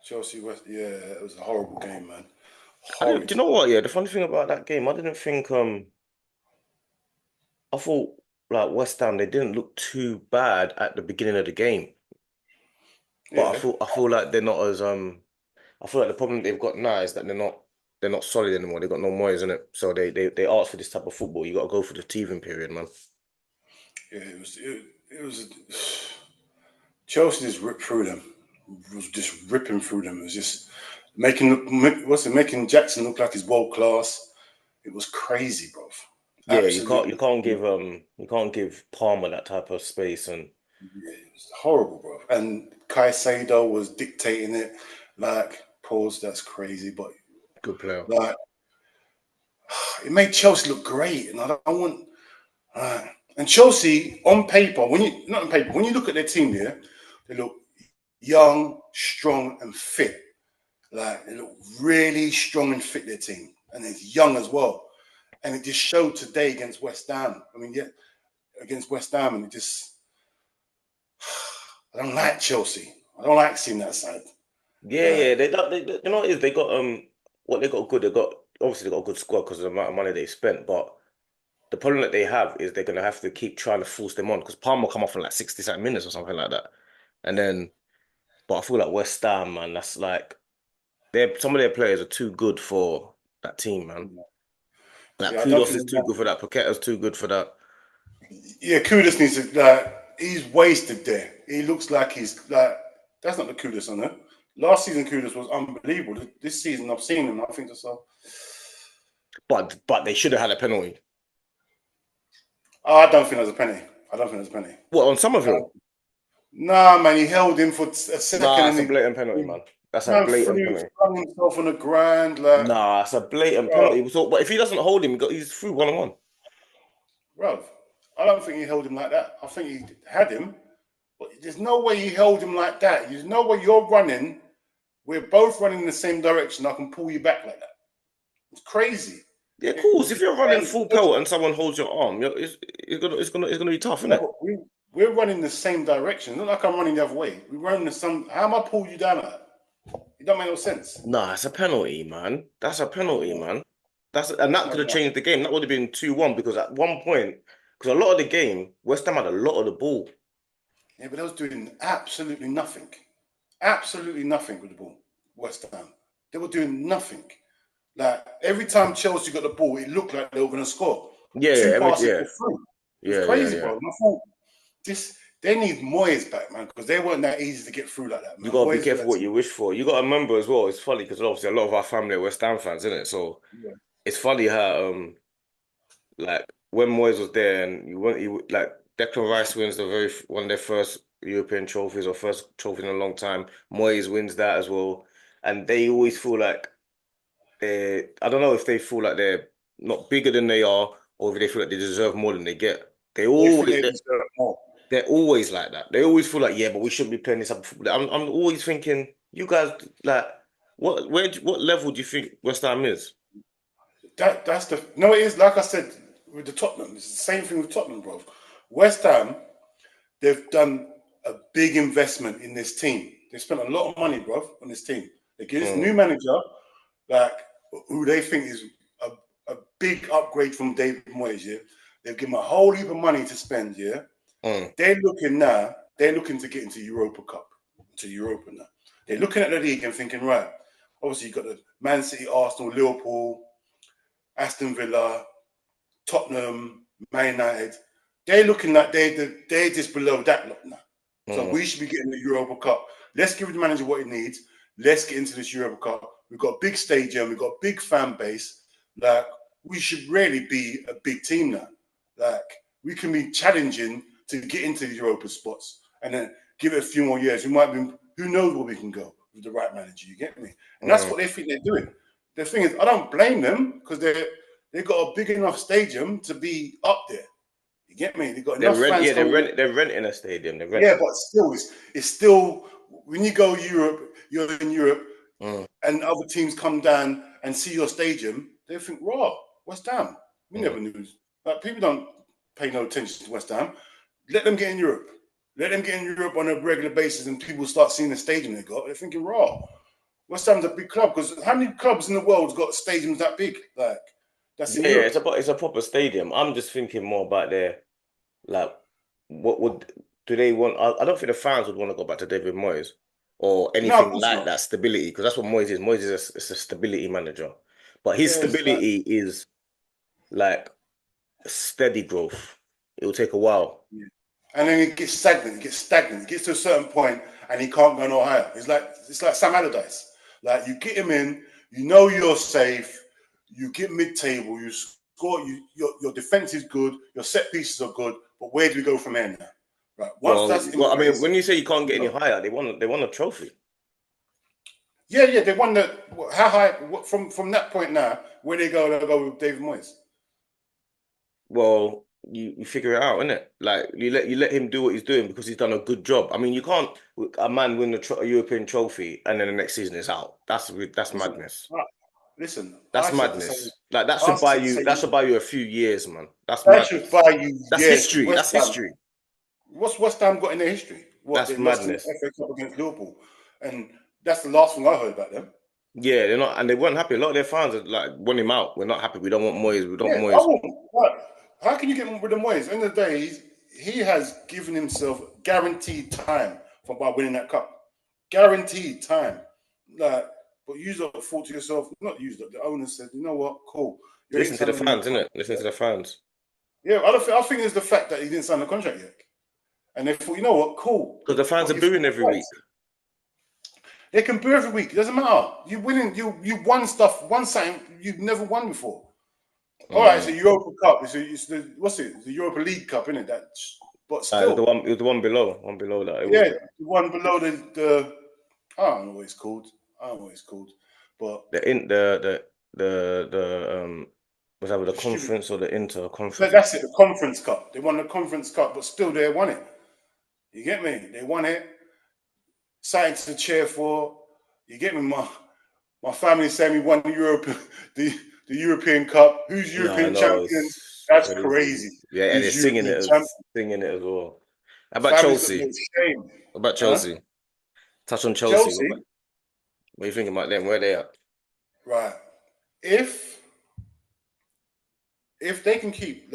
Chelsea West. Yeah, it was a horrible game, man. Do Horrid. you know what? Yeah, the funny thing about that game, I didn't think I thought like West Ham they didn't look too bad at the beginning of the game, but Yeah, I feel like they're not as I feel like the problem they've got now is that they're not solid anymore. They've got no Moyes in it, so they ask for this type of football. You got to go for the teething period, man. yeah. It was. Chelsea just ripped through them. Was just ripping through them. It was just making Jackson look like he's world class. It was crazy, bro. Yeah, Absolutely. you can't give Palmer that type of space and Yeah, it was horrible, bro. And Caicedo was dictating it. Like, pause. That's crazy, but good player. like, it made Chelsea look great, and I don't want. And Chelsea on paper, when you not on paper, when you look at their team here, they look young, strong, and fit. Like they look really strong and fit. Their team, and it's young as well. And it just showed today against West Ham. I mean, yeah, against West Ham, and it just I don't like Chelsea. I don't like seeing that side. Yeah, Like, yeah, you know what it is? They got what they got good. They got obviously they got a good squad because of the amount of money they spent, but the problem that they have is they're gonna have to keep trying to force them on because Palmer come off in like 60 minutes or something like that. And then but I feel like West Ham, man, that's like they're some of their players are too good for that team, man. Like yeah, I don't Kudos think. is too good for that, Paqueta's too good for that. Yeah, Kudus needs to like. He's wasted there. He looks like he's like. That's not the Kudus on it. Last season, Kudus was unbelievable. This season, I've seen him. I think to myself, But they should have had a penalty. oh, I don't think there's a penny. I don't think there's a penny. What on Somerville? Nah, man, he held him for a second Nah, and it's a he, blatant penalty, he man. That's a man blatant threw, penalty. flung himself on the ground. Like, Nah, it's a blatant bro, penalty. So, but if he doesn't hold him, he's through 1-on-1. bro, I don't think he held him like that. I think he had him, but there's no way he held him like that. There's no way you're running. We're both running in the same direction. I can pull you back like that. It's crazy. Yeah, of It course. was If you're running crazy. full pelt and someone holds your arm, it's gonna be tough, isn't No, it? but we're running the same direction. It's not like I'm running the other way. We're running the same. How am I pull you down like that? It don't make no sense. Nah, it's a penalty, man. That's a penalty, No, man. And that no, could have no. changed the game. That would have been 2-1 because at one point, because a lot of the game, West Ham had a lot of the ball. Yeah, but they was doing absolutely nothing. Absolutely nothing with the ball. West Ham. They were doing nothing. Like every time Chelsea got the ball, it looked like they were going to score. Yeah, Two passes yeah, were through. It was yeah, yeah, crazy, bro. yeah. And I thought this they need Moyes back, man, because they weren't that easy to get through like that, You man. gotta be Moyes was careful that what team. you wish for. You gotta remember as well. It's funny because obviously a lot of our family are West Ham fans, isn't it? So Yeah. it's funny how like when Moyes was there and like Declan Rice wins one of their first European trophies or first trophy in a long time. Moyes wins that as well, and they always feel like I don't know if they feel like they're not bigger than they are, or if they feel like they deserve more than they get. They think they deserve more. They're always like that. They always feel like, yeah, but we shouldn't be playing this type of football. I'm always thinking, you guys like what level do you think West Ham is? That's the no. It is like I said with the Tottenham. It's the same thing with Tottenham, bro. West Ham, they've done a big investment in this team. They spent a lot of money, bro, on this team. They get this new Mm, manager, like who they think is a big upgrade from David Moyes. Yeah, they've given him a whole heap of money to spend. Yeah, mm, they're looking now. They're looking to get into Europa Cup, to Europa now. They're looking at the league and thinking, right. Obviously, you've got the Man City, Arsenal, Liverpool, Aston Villa, Tottenham, Man United. They're looking like they're just below that lot now. So mm. we should be getting the Europa Cup. Let's give the manager what he needs. Let's get into this Europa Cup. We've got a big stadium. We've got a big fan base. Like we should really be a big team now. Like we can be challenging to get into the Europa spots, and then give it a few more years. We might be. Who knows where we can go with the right manager? You get me? And that's Mm. what they think they're doing. The thing is, I don't blame them because they've got a big enough stadium to be up there. You get me? They've got enough fans coming in. They're renting a stadium. They're Yeah, renting. but still, it's still when you go Europe, you're in Europe, Mm, and other teams come down and see your stadium, they think, "Raw, West Ham. We mm. never knew." Like people don't pay no attention to West Ham. Let them get in Europe. Let them get in Europe on a regular basis, and people start seeing the stadium they got. They're thinking, "Raw." West Ham's a big club because how many clubs in the world's got stadiums that big? Like that's in Yeah, Europe. it's a proper stadium. I'm just thinking more about their like what would do they want? I don't think the fans would want to go back to David Moyes or No, of anything course like not. that stability because that's what Moyes is. Moyes is a stability manager, but his Yeah, it's like stability is like steady growth. It will take a while. yeah. And then it gets stagnant. It gets stagnant. It gets to a certain point, and he can't go no higher. It's like Sam Allardyce. Like you get him in, you know you're safe. You get mid-table. You score. Your defense is good. Your set pieces are good. But where do we go from here now? Right. Once that's in I mean, place, when you say you can't get any no. higher, they want a trophy. Yeah, yeah. They won the how high from that point now. Where they go? They'll go with David Moyes. Well, you figure it out, innit? Like you let him do what he's doing because he's done a good job. I mean, you can't a man win a European trophy and then the next season is out. That's Listen, madness. listen. That's madness. Like I said the that same. should buy you a few years, man. That's That should madness. buy you That's years because history. West That's Ham. history. What's West Ham got in their history? What That's they lost in the madness. FA Cup against Liverpool, and that's the last thing I heard about them. Yeah, they're not, and they weren't happy. A lot of their fans are like, want him out. We're not happy. We don't want Moyes. We don't Yeah, want I Moyes. won't. But how can you get rid of Moyes? At the end of the day, he has given himself guaranteed time by winning that cup. Guaranteed time. Like, but you don't thought to yourself, not you, the owner said, you know what, cool. You ain't Listen to the signed a new fans, innit? contract Listen to yet. the fans. Yeah, I think it's the fact that he didn't sign the contract yet. And they thought, you know what, cool. Because the fans But are booing every week. they can boo every week. It doesn't matter. You winning. You won stuff. Won something you've never won before. All right, it's a Mm. Europa Cup. It's the what's it? It's the Europa League Cup, isn't it? That, but It was the still, one. It was the one below that. It was yeah, the one below the I don't know what it's called. I don't know what it's called, but the in the was that the the stupid. conference or the inter conference? That's it. The Conference Cup. They won the Conference Cup, but still they won it. You get me? They won it. Something to cheer for. You get me? My family saying we won the Europe, the European Cup. Who's No, I European know champion? it's That's crazy. crazy. Yeah, and they're Who's European champion? singing it as well. How about Family's got no Chelsea? shame. What about Huh? Chelsea? Touch on Chelsea. Chelsea, What are you thinking about them? Where they at? right. If they can keep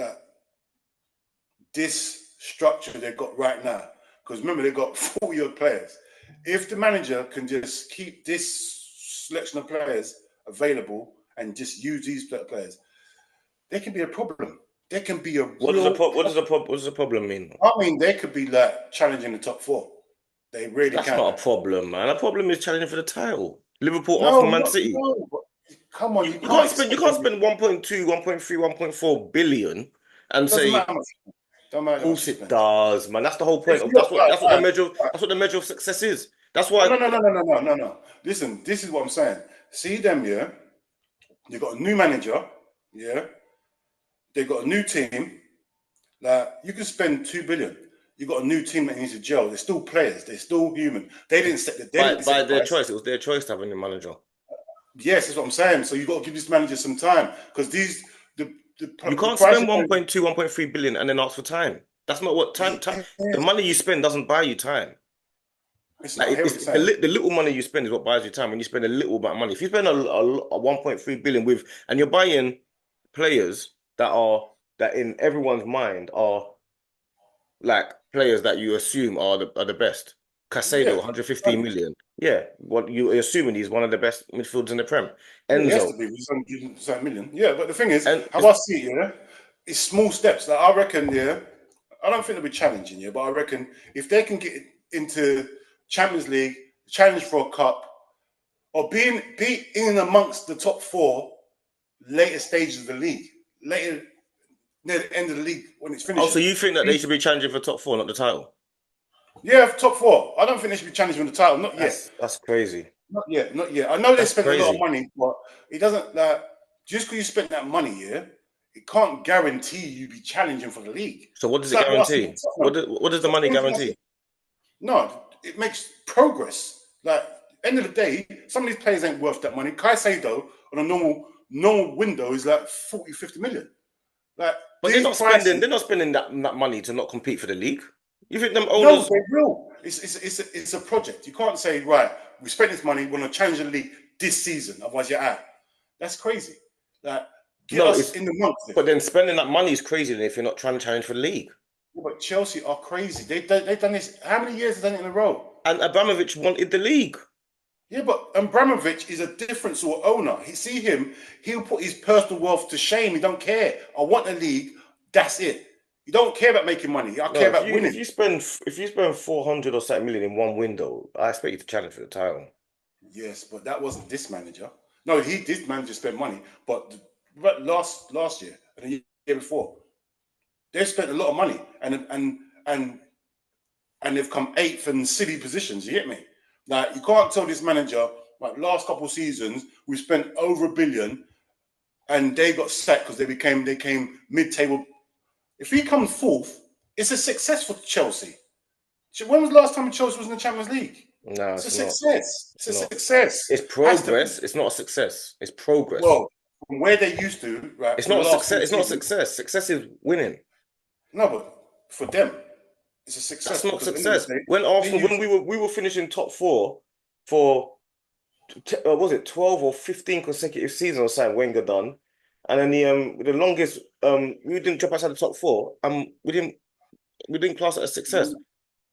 this structure they've got right now, because remember they've got 40 odd players. If the manager can just keep this selection of players available and just use these players, there can be a problem. There can be a real What does the problem mean? I mean, they could be like challenging the top four. They really That's can. not a problem, man. A problem is challenging for the title. Liverpool, No, Arsenal, Man not City. no. But come on, you You can't you expect can't them. spend 1.2, 1.3, 1.4 billion and Doesn't say, matter much. Don't matter of how much course you it spend. does, man. That's the whole point If of you're right, right, right. that's what the measure of success is. That's No, why no, no, no, no, no, no, no. Listen, this is what I'm saying. See them, yeah. They got a new manager, yeah. They got a new team. Like you can spend 2 billion. You got a new team that needs to gel. They're still players. They're still human. They didn't set by the their price. choice, it was their choice to have a new manager. Yes, that's what I'm saying. So you got to give this manager some time because You the can't price spend of 1.2, 1.3 billion and then ask for time. That's not what time. The yes. money you spend doesn't buy you time. Listen, Like I hear what you're saying. the little money you spend is what buys you time. When you spend a little amount of money, if you spend a 1.3 billion with, and you're buying players that in everyone's mind are like players that you assume are the best. Casado, Yeah, 115 million. Yeah, what you're assuming he's one of the best midfielders in the Prem. yeah, he has Enzo, to be with some million. Yeah, but the thing is, and how I see it, yeah, it's small steps. Like I reckon, yeah, I don't think they'll be challenging, yeah, but I reckon if they can get into Champions League, challenge for a cup, or be in amongst the top four later stages of the league, later near the end of the league when it's also finishing. you think that they should be challenging for top four, not the title? Yeah, top four. I don't think they should be challenging for the title. Not yet. That's crazy. Not yet. Not yet. I know they That's spent a lot of crazy. money, but it doesn't like just because you spent that money, yeah, it can't guarantee you be challenging for the league. So what does It's it like what I see guarantee? with Tottenham. What does the money guarantee? No, it makes progress. Like end of the day, some of these players ain't worth that money. Caicedo on a normal window is like 40, 50 million. Like But these prices. they're not spending that money to not compete for the league. You think them No, owners? they will. It's a project. You can't say, right, we spent this money, we're going to challenge the league this season, otherwise you're out. That's crazy. Like, get No, us it's in the month. but then spending that money is crazy then if you're not trying to challenge for the league. Yeah, but Chelsea are crazy. They've done this. How many years have they done it in a row? And Abramovich wanted the league. Yeah, but Abramovich is a different sort of owner. See him, he'll put his personal wealth to shame. He don't care. I want a league. That's it. You don't care about making money. I No, care about if winning. you spend 400 or something million in one window, I expect you to challenge for the title. Yes, but that wasn't this manager. No, this manager spent money, but last year and the year before, they spent a lot of money and they've come eighth in silly positions. You get me? Like you can't tell this manager like last couple of seasons we spent over $1 billion and they got sacked because they came mid-table. If he comes fourth, it's a success for Chelsea. When was the last time Chelsea was in the Champions League? No, It's a it's not. success. It's a Not. success. It's Has to be. progress. It's not a success. It's progress. Well, from where they used to, right, It's for the not a last success. four It's not a seasons. success. Success is winning. No, but for them, it's a That's success not because at the end of success. the day, When they Arsenal, used. when we were finishing top four for was it 12 or 15 consecutive seasons or something Wenger done, and then the longest we didn't drop outside the top four, we didn't class it as success.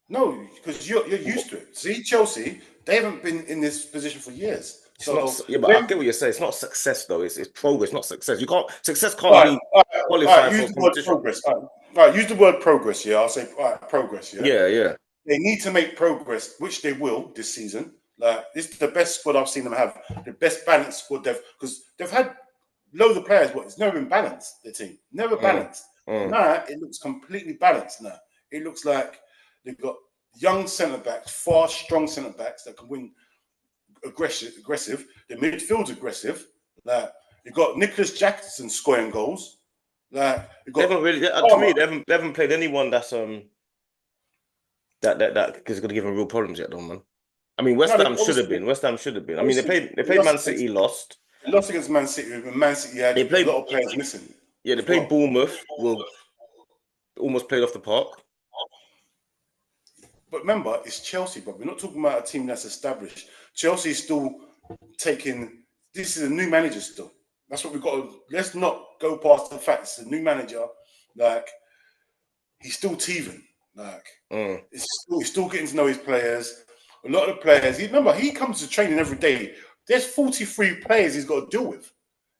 No, because you're used to it. See, Chelsea, they haven't been in this position for years. It's not, So yeah, but I when get what you're saying. It's not success though. It's progress, not success. You can't success all can't right, be all right, qualifying for use a the word competition. progress. All right, use the word progress. Yeah, I'll say all right, progress. Yeah, Yeah, yeah. they need to make progress, which they will this season. Like this is the best squad I've seen them have, the best balanced squad because they've had loads of players, but it's never been balanced. The team never Mm, balanced. mm. Now it looks completely balanced. Now it looks like they've got young centre backs, fast, strong centre backs that can win aggressive. The midfield's aggressive. Like you got Nicholas Jackson scoring goals. Like you They got haven't really, to me, Palmer. they haven't played anyone that's that is going to give them real problems yet, though, man. I mean, No, West they Ham should have obviously, been. West Ham should have been. I mean, obviously they they played lost Man against City, lost. they lost against Man City. And Man City had They a played, lot of players missing yeah, they as played well. Bournemouth. Well, almost played off the park. But remember, it's Chelsea, but we're not talking about a team that's established. Chelsea is still taking. This is a new manager still. That's what we've got to. Let's not go past the fact it's a new manager. Like he's still teething. Like Mm. he's still getting to know his players. A lot of the players. Remember, he comes to training every day. There's 43 players he's got to deal with.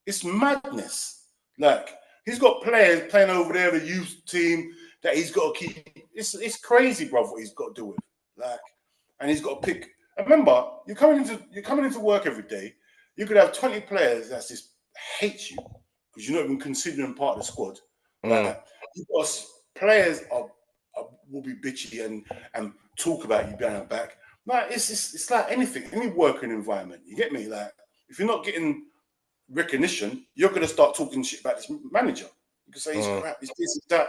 It's madness. Like he's got players playing over there, the youth team that he's got to keep. It's crazy, bro. What he's got to do with. Like, and he's got to pick. And remember, you're coming into work every day. You could have 20 players that just hate you because you're not even considering part of the squad. Mm. Like, you've got players will be bitchy and talk about you behind your back. Like it's like anything, any working environment. You get me? Like if you're not getting recognition, you're going to start talking shit about this manager. You can say he's Mm. crap, he's this, he's that,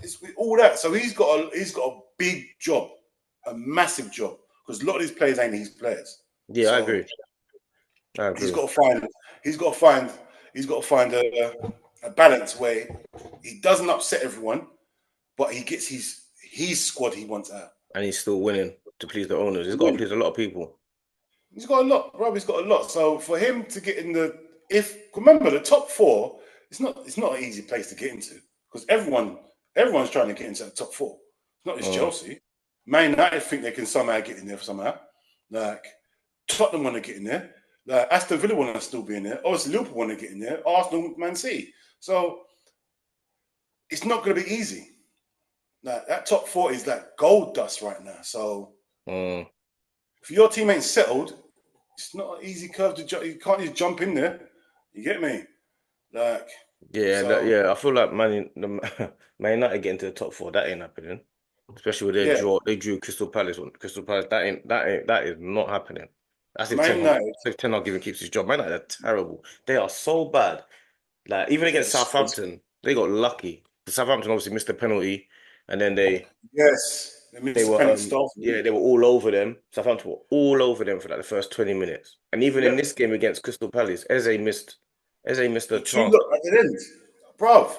it's all that. So he's got a big job, a massive job, because a lot of these players ain't his players. Yeah, I So agree. I he's agree. got to find, he's got to find, he's got to find a balance where he doesn't upset everyone, but he gets his squad he wants out. And he's still winning to please the owners. He's got to Win. please a lot of people. He's got a lot. Robbie's got a lot. So for him to get in if remember the top four, it's not an easy place to get into because everyone's trying to get into the top four. It's not just Mm. Chelsea. Man United think they can somehow get in there somehow. Like Tottenham want to get in there. Like Aston Villa want to still be in there. Obviously Liverpool want to get in there. Arsenal, Man City. So it's not going to be easy. Like that top four is like gold dust right now. So Mm. if your team ain't settled, it's not an easy curve to jump. You can't just jump in there. You get me? Like, Yeah, so yeah. I feel like Man United getting to the top four. That ain't happening. Especially with their yeah, draw, they drew Crystal Palace. Crystal Palace. That is not happening. That's Man United. If Ten Hag even keeps his job. Man United are terrible. They are so bad. Like even against It's Southampton, they got lucky. The Southampton obviously missed the penalty, and then yes, they they missed the were penalty stuff. yeah, they were all over them. Southampton were all over them for like the first 20 minutes. And even in Yep. this game against Crystal Palace, Eze missed a The two chance. look at the end, bruv.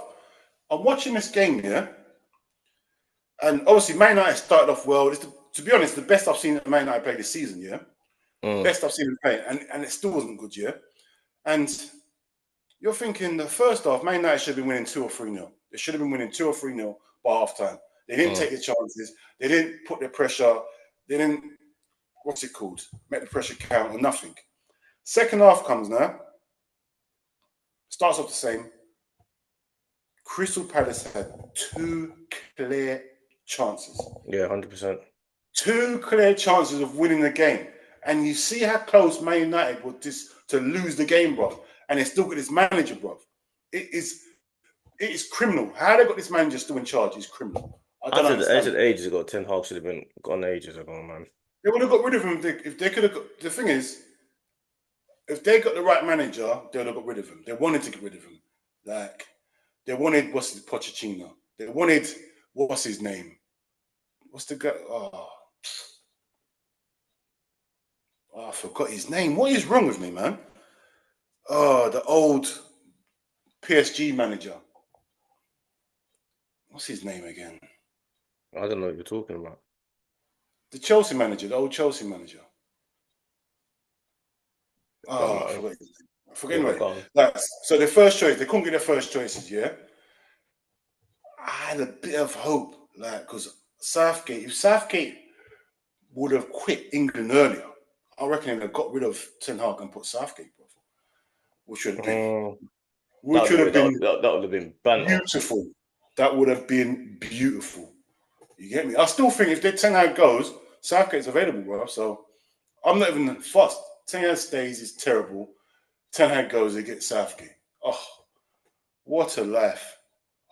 I'm watching this game. Yeah, And obviously, Man United started off well. To be honest, the best I've seen Man United play this season, yeah? Mm. Best I've seen them play. And it still wasn't good, yeah? And you're thinking the first half, Man United should have been winning 2 or 3-0. They should have been winning 2 or 3-0 by half time. They didn't Mm. take the chances. They didn't put the pressure. They didn't, what's it called? Make the pressure count or nothing. Second half comes now. Starts off the same. Crystal Palace had 2 clear chances. Yeah, 100%. 2 clear chances of winning the game. And you see how close Man United were to lose the game, bro. And they still got this manager, bro. It is criminal. How they got this manager still in charge is criminal. I don't I understand said it. ages ago, Ten Hag should have been gone ages ago, man. They would have got rid of him if they could have got. The thing is, if they got the right manager, they would have got rid of him. They wanted to get rid of him. Like, they wanted, what's his, Pochettino. They wanted, what's his name? What's the guy? I forgot his name. What is wrong with me, man? Oh, the old PSG manager. What's his name again? I don't know what you're talking about. The Chelsea manager, the old Chelsea manager. Don't I know. forgot his name. I forget Yeah, but anyway. go on. So their first choice, they couldn't get their first choices, yeah? I had a bit of hope, like, because if Southgate would have quit England earlier, I reckon they'd have got rid of Ten Hag and put Southgate, bro. Which would have been, which would have been That would have been banter. beautiful. That would have been beautiful. You get me? I still think if Ten Hag goes, Southgate's available, bro. So I'm not even fussed. Ten Hag stays is terrible. Ten Hag goes, they get Southgate. Oh, what a life.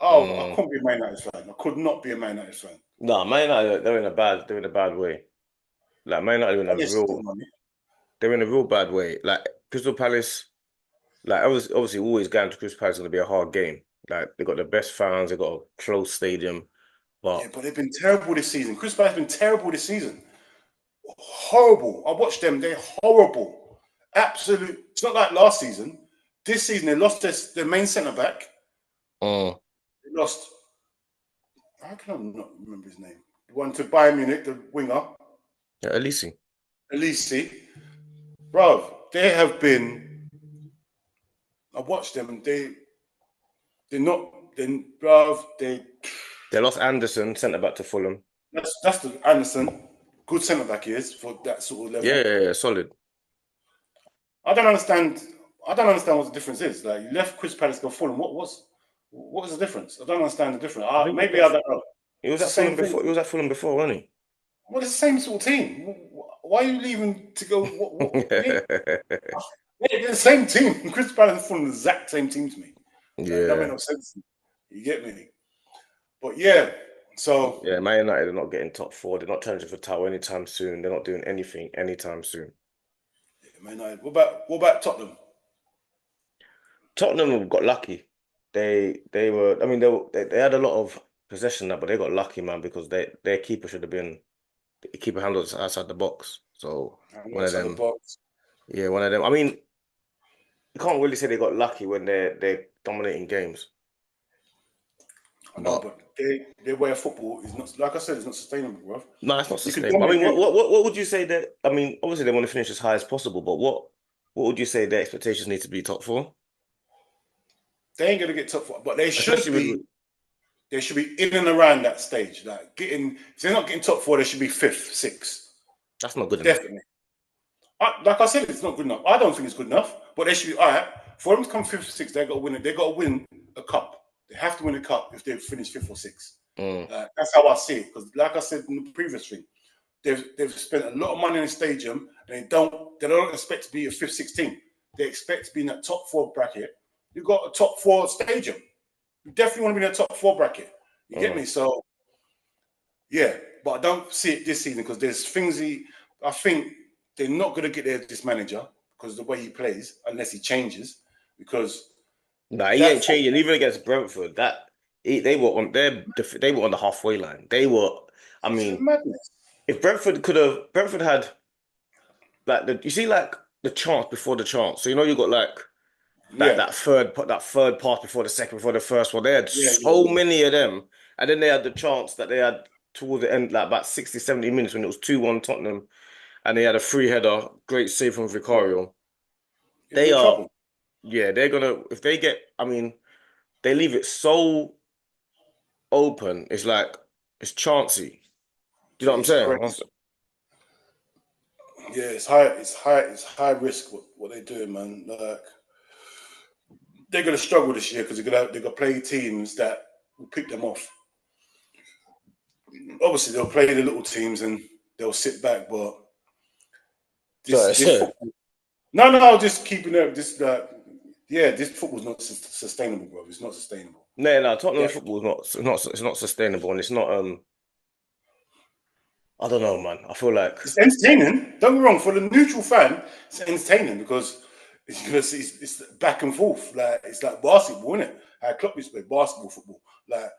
Oh, I couldn't be a Man United fan. I could not be a Man United fan. No, Man United, they're in a bad way. Like Man United in But a there's still money. they're in a real bad way. Like Crystal Palace, like obviously always going to Crystal Palace is gonna be a hard game. Like they got the best fans, they got a close stadium, Yeah, but but they've been terrible this season. Chris Palace has been terrible this season. Horrible. I watched them. They're horrible. Absolute. It's not like last season. This season, they lost their main centre back. mm, They lost. How can I not remember his name? The one to Bayern Munich, the winger, yeah, Elise. Elise. Bro, they have been. I watched them and they're not. Then, bro, They lost Anderson, centre back to Fulham. that's the Anderson. Good centre back he is for that sort of level. Yeah, solid. I don't understand. I don't understand what the difference is. Like you left Chris Palace go Fulham. What is the difference? I don't understand the difference. I think Maybe I don't know. he was It's the at Fulham same before. thing. He was at Fulham before, wasn't Well, it's the same sort of team. Why are you leaving to go? he? Yeah, they're the same team. Chris Palace and Fulham, the exact same team to me. Like, that makes Yeah. no sense. You get me? But yeah. So Yeah, Man United are not getting top four. They're not challenging for title anytime soon. They're not doing anything anytime soon. yeah, Man United. What about Tottenham? Tottenham have got lucky. They were. I mean, they had a lot of possession now, but they got lucky, man, because their keeper should have been the keeper handles outside the box. So And one of outside the them, box. yeah, one of them. I mean, you can't really say they got lucky when they're dominating games, I know, but but their way of football is not. Like I said, it's not sustainable, bro. no, it's not You can sustainable. I dominate mean, games. what would you say that? I mean, obviously they want to finish as high as possible, but what would you say their expectations need to be top four? They ain't gonna get top four, but they should Especially be. with They should be in and around that stage. Like getting, if they're not getting top four, they should be fifth, sixth. that's not good enough. Definitely. Like I said, it's not good enough. I don't think it's good enough, but they should be all right. For them to come fifth or sixth, they got to win it. They got to win a cup. They have to win a cup if they finish fifth or sixth. Mm. That's how I see it. Because, like I said in the previous thing, they've spent a lot of money in the stadium, and they don't expect to be a fifth, 16. They expect to be in that top four bracket. You've got a top four stadium. You definitely want to be in the top four bracket. You get me? So, yeah, but I don't see it this season because there's things I think they're not going to get this manager because of the way he plays unless he changes. Because Nah, he ain't that changing. Even against Brentford, they were they were on the halfway line. They were. I it's mean, madness. if Brentford had like you see like the chance before the chance. So you got like Yeah, that third pass before the second, before the first one. They had yeah, so yeah, many of them, and then they had the chance that they had towards the end, like about 60, 70 minutes when it was 2-1 Tottenham and they had a free header, great save from Vicario. You're They in are, trouble. yeah, they're gonna, if they get, I mean, they leave it so open, it's like, it's chancy. Do you know what I'm It's saying? crazy. Yeah, it's high. It's high risk what they're doing, man. Like they're gonna struggle this year because they're gonna play teams that will pick them off. Obviously, they'll play the little teams and they'll sit back. But Sorry, this sorry. football, no, just keeping it. This yeah, this football's not sustainable, bro. It's not sustainable. No, no, Tottenham Definitely. football is not, it's not sustainable and it's not, I don't know, man. I feel like, It's entertaining. Don't get me wrong. For the neutral fan, it's entertaining because it's gonna see it's back and forth. Like it's like basketball, isn't it? How Klopp used to play basketball, football, like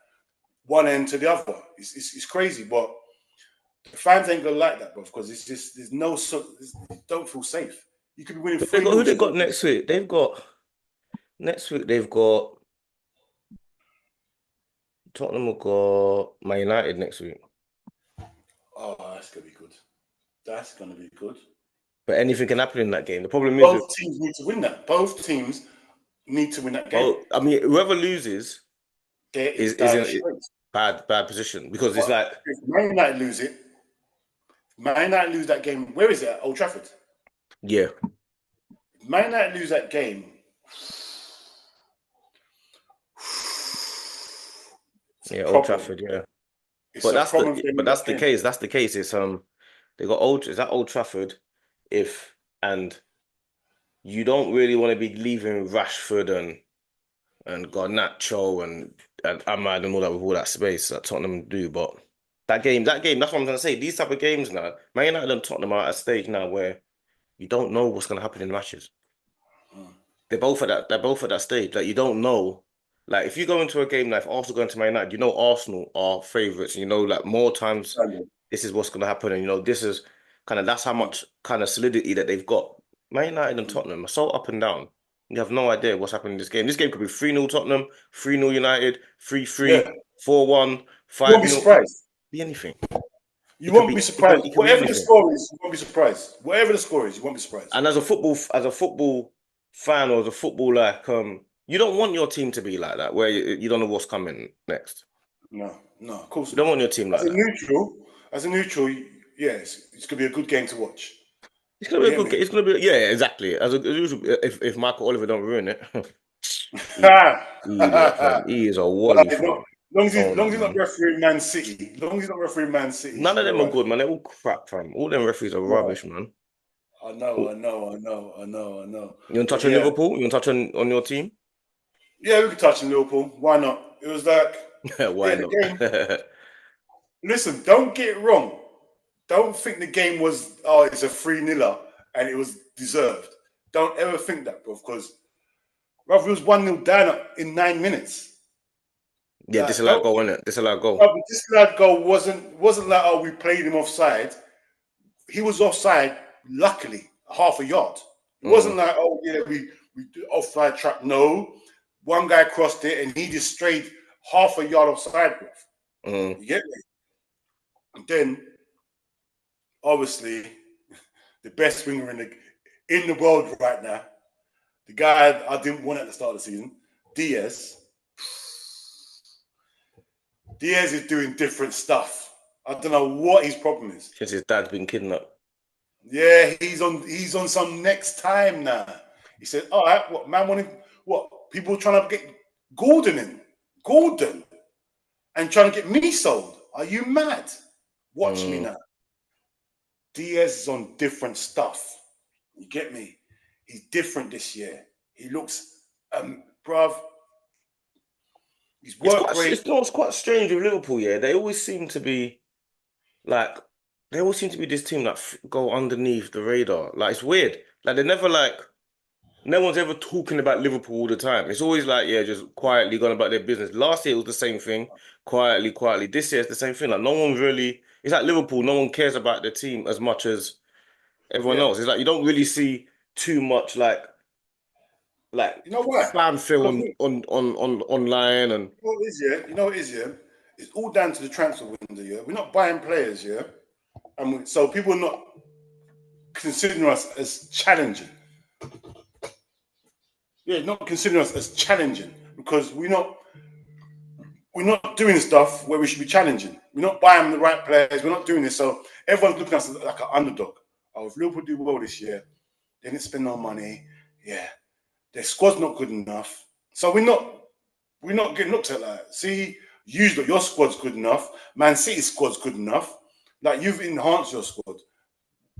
one end to the other. It's crazy, but the fans ain't gonna like that, bro. Because it's just there's no you don't feel safe. You could be winning who they 3 got, who 0 they still. got next week? Next week they've got, Tottenham will got Man United next week. Oh, that's gonna be good. That's gonna be good. But anything can happen in that game. The problem is with, Both teams need to win that. Both teams need to win that game. well, I mean, whoever loses They're in is dire in a straits. bad position because it's But like, if Man United lose it, Man United lose that game. Where is it? At Old Trafford. yeah, Man United lose that game. It's a yeah, Old problem. Trafford, yeah. It's But a problem for them in that's that the game. case. That's the case. It's they got old is that Old Trafford if and you don't really want to be leaving Rashford and Garnacho and Ahmad and all that with all that space that Tottenham do. But that game, that's what I'm gonna say. These type of games now, Man United and Tottenham are at a stage now where you don't know what's gonna happen in matches. Mm. They're both at that stage. Like you don't know. Like if you go into a game like if Arsenal going to Man United, you know Arsenal are favourites, and you know like more times Standard. this is what's gonna happen, and you know this is kind of that's how Mm. much kind of solidity that they've got. Man United and Mm. Tottenham are so up and down. You have no idea what's happening in this game. This game could be 3-0 Tottenham, 3-0 United, Yeah. 3-3, 4-1, You won't be 5-0. It could surprised. be anything. You won't be surprised. It could be Whatever the anything. score is, you won't be surprised. Whatever the score is, you won't be surprised. And as a football fan or as a football like you don't want your team to be like that where you don't know what's coming next. No, of course You don't not. want your team As like a that. neutral, as a neutral, yeah, it's gonna be a good game to watch. It's gonna You be a get good me? game. It's gonna be yeah, exactly. As usual, if Michael Oliver don't ruin it, he, but fam. He is a like, wally, not, fam. long Owner, as he's not man. refereeing Man City, long as he's not refereeing Man City, he None should of be them all are right. good, man. They're all crap, fam. All them referees are No, rubbish, man. I Oh, know, I know, I know, I know. you want to But touch on yeah, Liverpool? You want to touch on your team? yeah, we could touch on Liverpool. Why not? It was like, Why yeah, the not? game. Listen, don't get it wrong. Don't think the game was it's a 3-0 and it was deserved. Don't ever think that, bro, because Rav was 1-0 down in 9 minutes. Yeah, Like, don't goal, innit? Disallowed goal. bruv, this lad goal wasn't like we played him offside. He was offside, luckily, half a yard. It wasn't Mm, like, yeah, we offside trap. No. One guy crossed it and he just strayed half a yard offside, bro. mm. You get me? And then obviously the best winger in the world right now. The guy I didn't want at the start of the season, Diaz. Diaz is doing different stuff. I don't know what his problem is. Since his dad's been kidnapped. Yeah, he's on some next time now. He said, "All right, what man wanted? What people trying to get Gordon in? Gordon and trying to get me sold? Are you mad? Watch me Mm. now. Diaz is on different stuff. You get me? He's different this year. He looks, bruv, his work rate. It's quite strange with Liverpool, yeah. They always seem to be like they always seem to be this team that go underneath the radar. Like it's weird. Like they're never like no one's ever talking about Liverpool all the time. It's always like yeah, just quietly going about their business. Last year it was the same thing, quietly, quietly. This year it's the same thing. Like no one really. It's like Liverpool. No one cares about their team as much as everyone Yeah, else. It's like you don't really see too much like you know why? fanfare Because on online and you know what it is, yeah. You know what it is, yeah. it's all down to the transfer window. Yeah, we're not buying players. Yeah, and so people are not considering us as challenging. Yeah, not considering us as challenging because we're not doing stuff where we should be challenging. We're not buying the right players. We're not doing this. So everyone's looking at us like an underdog. Oh, if Liverpool do well this year, they didn't spend no money. Yeah, their squad's not good enough. So we're not getting looked at like, see, your squad's good enough. Man City's squad's good enough. Like you've enhanced your squad.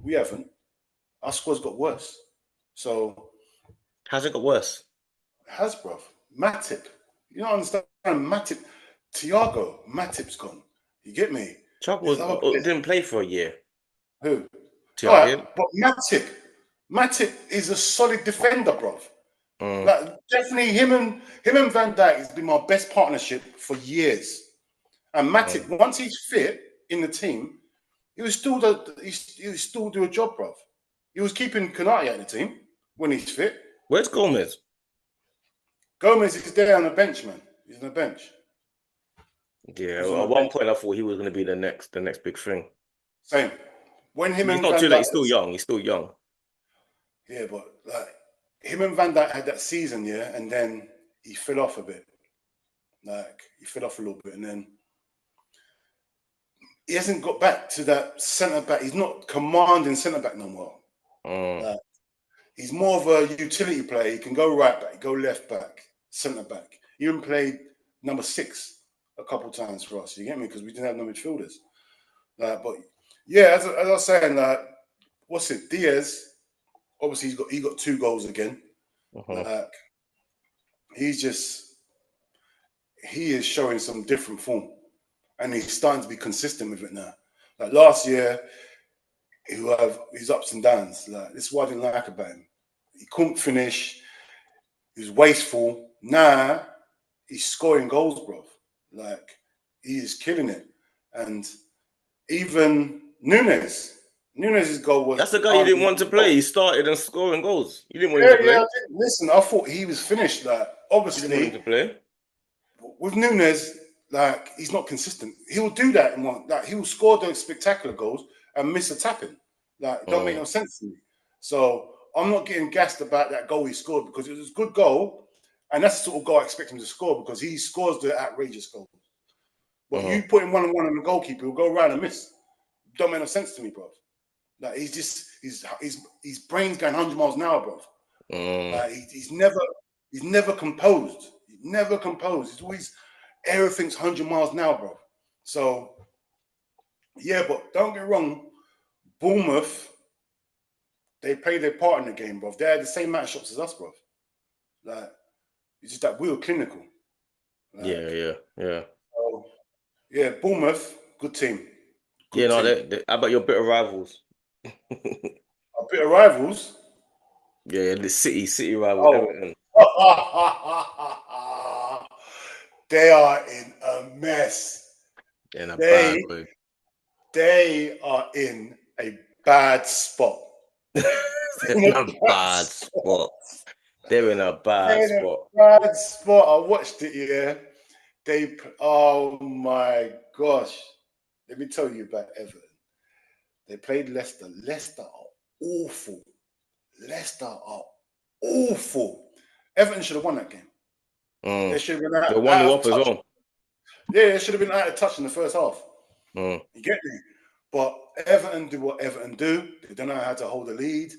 We haven't. Our squad's got worse. So How's it got worse? it has, bruv. Matip. You don't understand Matip. Thiago, Matip's gone. You get me? Chuck There's other players. didn't play for a year. Who? All right, Thiago. but Matip is a solid defender, bruv. Mm. Like definitely him and Van Dijk has been my best partnership for years. And Matip, once he's fit in the team, he was still do a job, bruv. He was keeping Konate at the team when he's fit. Where's Gomez? Gomez is there on the bench, man. He's on the bench. Yeah, at one point I thought he was going to be the next big thing. Same. When him He's and not Van too Dijk, late. He's still young. He's still young. Yeah, but like him and Van Dijk had that season, yeah, and then he fell off a bit. Like he fell off a little bit, and then he hasn't got back to that centre back. He's not commanding centre back no more. Like, he's more of a utility player. He can go right back, go left back, centre back. He even played number 6 a couple times for us. You get me? Because we didn't have no midfielders. But yeah, as I was saying, what's it? Diaz. Obviously, he got 2 goals again. Like he is showing some different form, and he's starting to be consistent with it now. Like last year, he will have his ups and downs. Like this is what I didn't like about him. He couldn't finish. He was wasteful. Now he's scoring goals, bro. Like he is killing it. And even Nunez's goal was. That's the guy you didn't want to play. He started and scoring goals. You didn't want him to play. Yeah, I didn't. Listen, I thought he was finished. Like obviously, you didn't want him to play. With Nunez, like he's not consistent. He will do that in one. Like he will score those spectacular goals and miss a tapping. Like it don't make no sense to me. So I'm not getting gassed about that goal he scored because it was a good goal, and that's the sort of goal I expect him to score because he scores the outrageous goals. But you put him 1-on-1 on the goalkeeper, he'll go around and miss. Don't make no sense to me, bro. Like his brain's going 100 miles an hour, bro. Like he's never composed. He's never composed. He's always everything's 100 miles an hour, bro. So yeah, but don't get wrong, Bournemouth, they played their part in the game, bro. They had the same amount of shots as us, bro. Like it's just that we were clinical. Like, yeah. So, yeah, Bournemouth, good team. Good team. How about your bitter rivals? Our bitter rivals? Yeah, the City rival, Everton. They are in a mess. In a bad way. They are in a bad spot. They're in a bad spot. They're in a bad spot. Bad spot. I watched it, yeah. Oh my gosh. Let me tell you about Everton. They played Leicester. Leicester are awful. Everton should have won that game. They should have been out of touch. Yeah, they should have been out of touch in the first half. You get me? But Everton do what Everton do. They don't know how to hold a lead.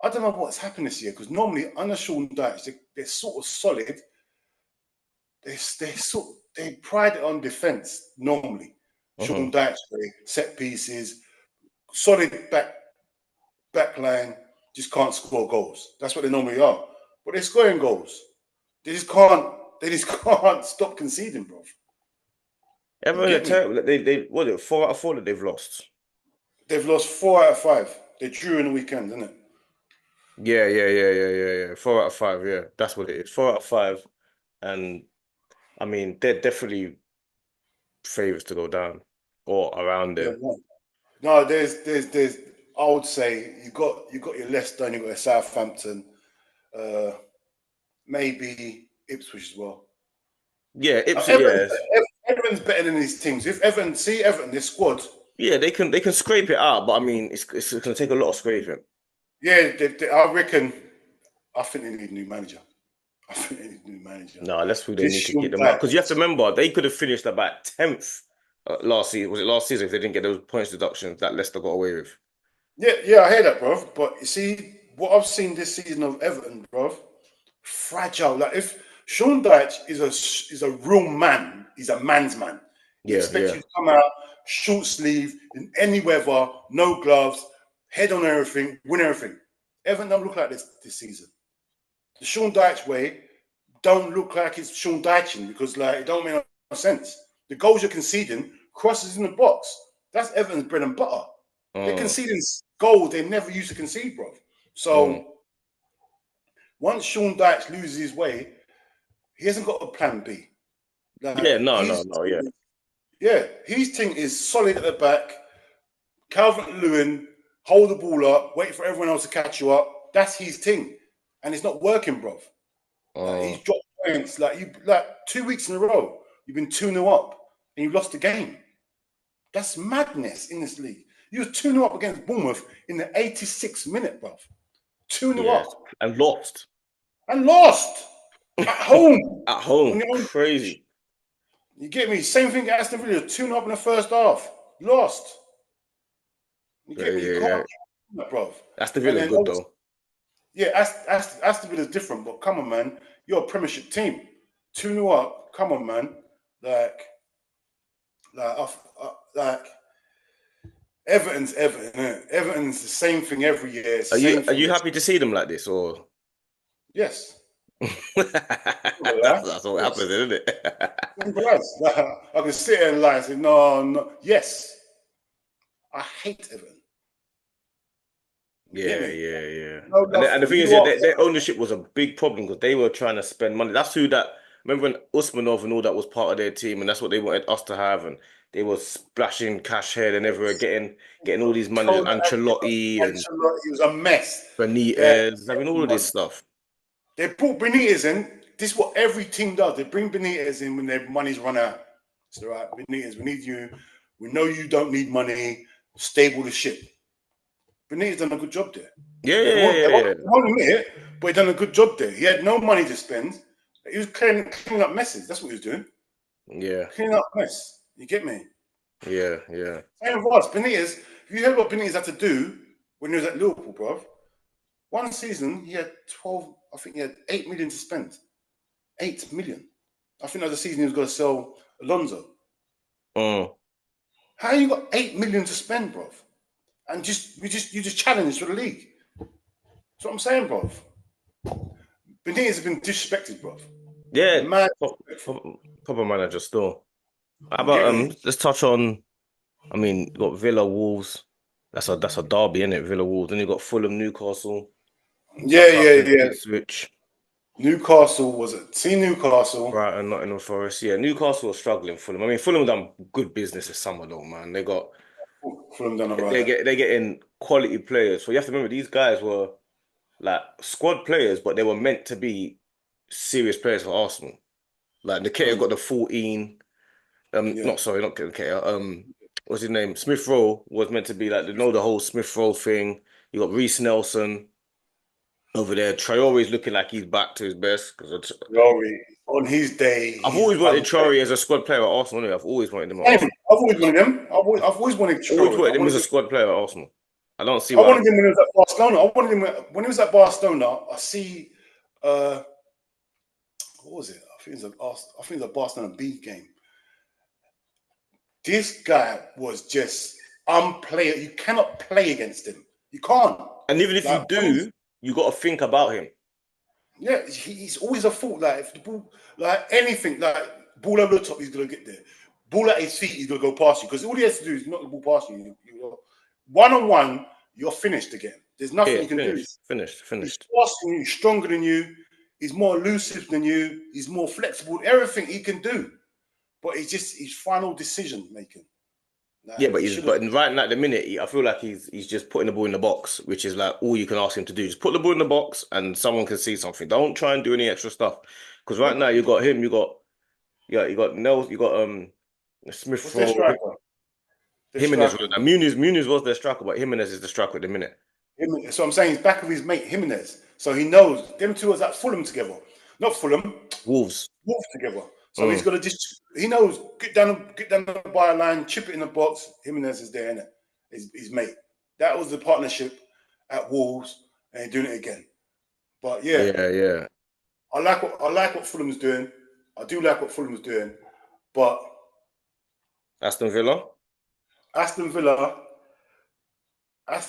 I don't know what's happened this year because normally under Sean Dyche, they're sort of solid. They pride it on defense normally. Sean Dyche, set pieces, solid back line, just can't score goals. That's what they normally are. But they're scoring goals. They just can't stop conceding, bro. Everton are terrible. They what is it, 4 out of 4 that they've lost. They've lost 4 out of 5. They drew in the weekend, isn't it? Yeah. 4 out of 5, yeah. That's what it is. 4 out of 5. And I mean, they're definitely favourites to go down or around there. Yeah, no, there's I would say you got your Leicester and you got your Southampton, maybe Ipswich as well. Yeah, Ipswich. Everton's better than these teams. If Everton, their squad. Yeah, they can scrape it out, but I mean, it's going to take a lot of scraping. Yeah, I reckon. I think they need a new manager. I think they need a new manager. No, that's who they This need to get Sean them out. Because you have to Dyche. remember, they could have finished about 10th last season. Was it last season if they didn't get those points deductions that Leicester got away with? Yeah, I hear that, bro. But you see, what I've seen this season of Everton, bro, fragile. Like if Sean Dyche is a real man, he's a man's man. He Yeah, expects yeah. you to come out short sleeve in any weather, no gloves, head on everything, win everything. Everton don't look like this season. The Sean Dyche way don't look like it's Sean Dyche because like it don't make no sense. The goals you're conceding crosses in the box. That's Everton's bread and butter. They're Mm, conceding goals they never used to concede, bro. mm. So once Sean Dyche loses his way, he hasn't got a plan B. Yeah, Like no, no, no, yeah. his team is solid at the back. Calvert Lewin, hold the ball up, wait for everyone else to catch you up. That's his thing, and it's not working, bro. Like Mm. he's dropped points. Like 2 weeks in a row, you've been 2-0 up and you lost the game. That's madness in this league. You were 2-0 up against Bournemouth in the 86th minute, bro. 2-0 Yes. up And lost. and lost at home At on home. your own pitch. Crazy. You get me? Same thing at Aston Villa, 2-0 up in the first half, lost. You Yeah, get me? You yeah, can't yeah. do that, bro. That's the And Villa's then, good though. yeah, Aston Villa's different, but come on, man. You're a Premiership team. 2-0 up. Come on, man. Like, like Everton's Everton. Innit? Everton's the same thing every year. Are you Same are thing. you happy to see them like this or Yes. that's what happens, Yes. isn't it? I can sit here and lie and say, no, no. Yes. I hate Everton. You get Yeah, me? yeah, yeah. No And love and the for thing is, you. yeah, their ownership was a big problem because they were trying to spend money. That's who that. Remember when Usmanov and all that was part of their team, and that's what they wanted us to have, and they were splashing cash here and everywhere, getting all these managers, Ancelotti and Ancelotti was a mess. Yeah. Benitez, having all of this stuff. They brought Benitez in. This is what every team does. They bring Benitez in when their money's run out. It's all right, Benitez, we need you. We know you don't need money. Stable the ship. Benitez done a good job there. Yeah, They yeah, won't, they yeah, won't, yeah, they won't admit it, but he done a good job there. He had no money to spend. He was cleaning up messes. That's what he was doing. yeah, Cleaning up mess. You get me? yeah, yeah. Same with us. Benitez, if you heard what Benitez had to do when he was at Liverpool, bro, one season he had 12, I think he had 8 million to spend. 8 million. I think that was the season he was going to sell Alonso. Mm. How you got 8 million to spend, bro? And you just challenged for the league. That's what I'm saying, bro. Benitez has been disrespected, bro. Yeah, Mad. proper manager still. How You about get me? let's touch on. I mean, you got Villa Wolves. That's a derby, isn't it? Villa Wolves. Then you got Fulham Newcastle. Yeah, Southampton yeah. Ipswich. Newcastle was it? See Newcastle. Brighton, Nottingham Forest. Yeah, Newcastle are struggling. Fulham. I mean, Fulham done good business this summer though, man. Fulham done They alright. get they getting quality players. So you have to remember these guys were like squad players, but they were meant to be serious players for Arsenal. Like Nketiah got the 14. Yeah. Not sorry, not Nketiah. What's his name? Smith Rowe was meant to be like the whole Smith Rowe thing. You got Reece Nelson over there. Traore's looking like he's back to his best because Rory, on his day, I've he's always wanted unplayable. Traore as a squad player at Arsenal. Anyway. I've always wanted him at Same. Arsenal. I've always wanted him. I've always wanted Always Traore. wanted him as a squad player at Arsenal. I don't see I why. wanted him when he was at Barcelona. I wanted him when he was at Barcelona. I see. Uh, what was it? I think it was a Barcelona B game. This guy was just unplayable. You cannot play against him. You can't. And even if you Like, do, you got to think about him. yeah, he's always a fault. Like if the ball, like anything, like ball over the top, he's gonna get there. Ball at his feet, he's gonna go past you because all he has to do is knock the ball past you. One on one, you're finished again. There's nothing Yeah, you can do. He's finished. faster than you, stronger than you. He's more elusive than you. He's more flexible. Everything he can do, but it's just his final decision making. Yeah, Like but he he's should have. but right now at the minute, I feel like he's just putting the ball in the box, which is like all you can ask him to do. Just put the ball in the box and someone can see something. Don't try and do any extra stuff. Because right now you got him, you got Nels, you got Smith What's their Rowe, striker? Their Jimenez. striker. Muniz was their striker, but Jimenez is the striker at the minute. So I'm saying he's back of his mate Jimenez. So he knows them two was at Fulham together. Not Fulham, Wolves. Wolves together. So he's got to just, he knows, get down the byline, chip it in the box. Jimenez is there, innit? His mate. That was the partnership at Wolves, and he's doing it again. But yeah, Yeah. I like what Fulham's doing. I do like what Fulham's doing. But Aston Villa. Aston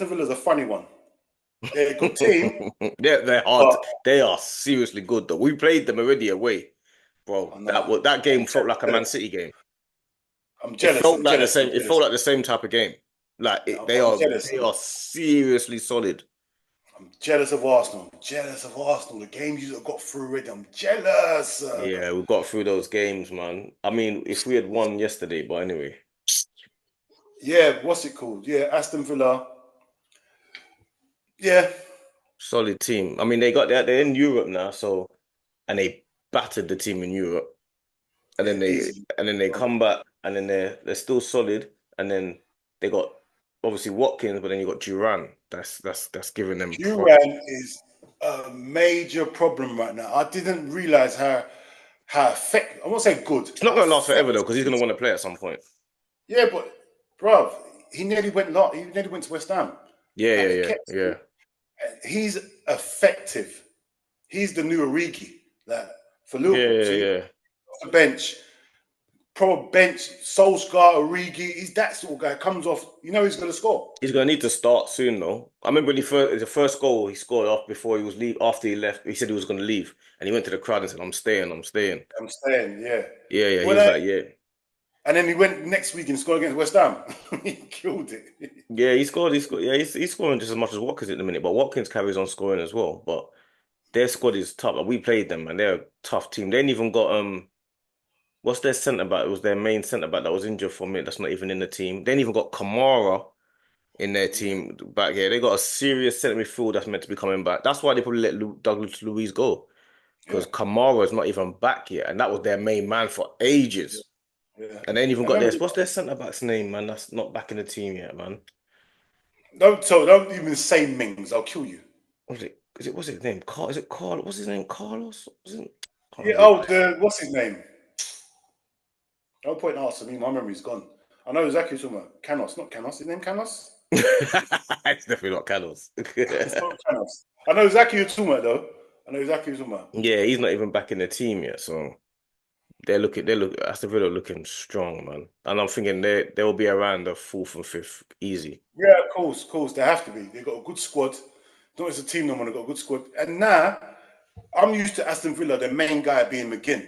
Villa's a funny one. They're a good team, They're hard. but They are seriously good though. We played them already away, bro. That game felt like a Man City game. I'm It jealous. felt I'm like the jealous. same. It felt like the same type of game. They I'm are jealous. they are seriously solid. I'm jealous of Arsenal. I'm jealous of Arsenal. The games you got through already. I'm jealous. Yeah, we got through those games, man. I mean, if we had won yesterday, but anyway. Yeah, what's it called? Yeah, Aston Villa. Yeah. Solid team. I mean, they're in Europe now, and they battered the team in Europe. And Yeah, then easy. they come back and then they're still solid. And then they got obviously Watkins, but then you got Duran. That's giving them problems. Duran is a major problem right now. I didn't realize how effective. I won't say good. It's not How gonna last forever though, effective. because he's gonna want to play at some point. Yeah, but bruv, he nearly went to West Ham. Like they kept. Yeah. He's effective. He's the new Origi. Like for Liverpool. See, Yeah. off the bench. Proper bench, Solskjaer, Origi, he's that sort of guy. Comes off, you know he's going to score. He's gonna need to start soon though. I remember when the first goal he scored off before he was leave after he left. He said he was gonna leave, and he went to the crowd and said, "I'm staying. I'm staying." I'm saying, yeah. Yeah. He When was like, yeah. and then he went next week and scored against West Ham. He killed it. Yeah, he scored. Yeah, he's scoring just as much as Watkins at the minute, but Watkins carries on scoring as well. But their squad is tough. Like, we played them, and they're a tough team. They ain't even got what's their centre back? It was their main centre back that was injured for a minute. That's not even in the team. They ain't even got Kamara in their team back here. They got a serious centre midfield that's meant to be coming back. That's why they probably let Douglas Luiz go Yeah, because Kamara is not even back yet, and that was their main man for ages. yeah. And they ain't even I got remember. what's their centre back's name, man? That's not back in the team yet, man. Don't even say Mings. I'll kill you. What is it? What's his name? Is it Carl? What's his name? Carlos? Can't Yeah. remember. What's his name? No point asking me. My memory's gone. I know exactly what you're talking about. Canos, not Canos. His name Canos? It's definitely not Carlos. It's not Canos. I know exactly what you're talking about, though. I know exactly what you're talking about. Yeah, he's not even back in the team yet, so Aston Villa looking strong, man. And I'm thinking they'll be around the fourth and fifth easy. Yeah, of course. They have to be. They've got a good squad. Not as a team no more. They've got a good squad. And now, I'm used to Aston Villa, their main guy being McGinn.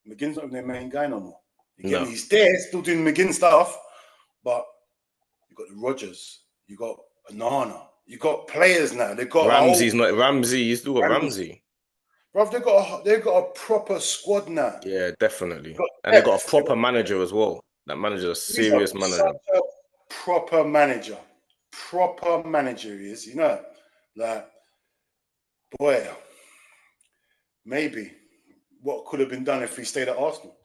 McGinn's not their main guy no more. You get No. me? He's there, still doing McGinn stuff, but you got the Rodgers, you got Anana, you got players now. They've got Ramsey's not Ramsey. You still got Ramsey. Bro, they've got a proper squad now. Yeah, definitely. Got And they got a depth. proper manager as well. That manager's a He's serious manager. such a proper manager. Proper manager he is, you know. Like, boy, maybe what could have been done if he stayed at Arsenal.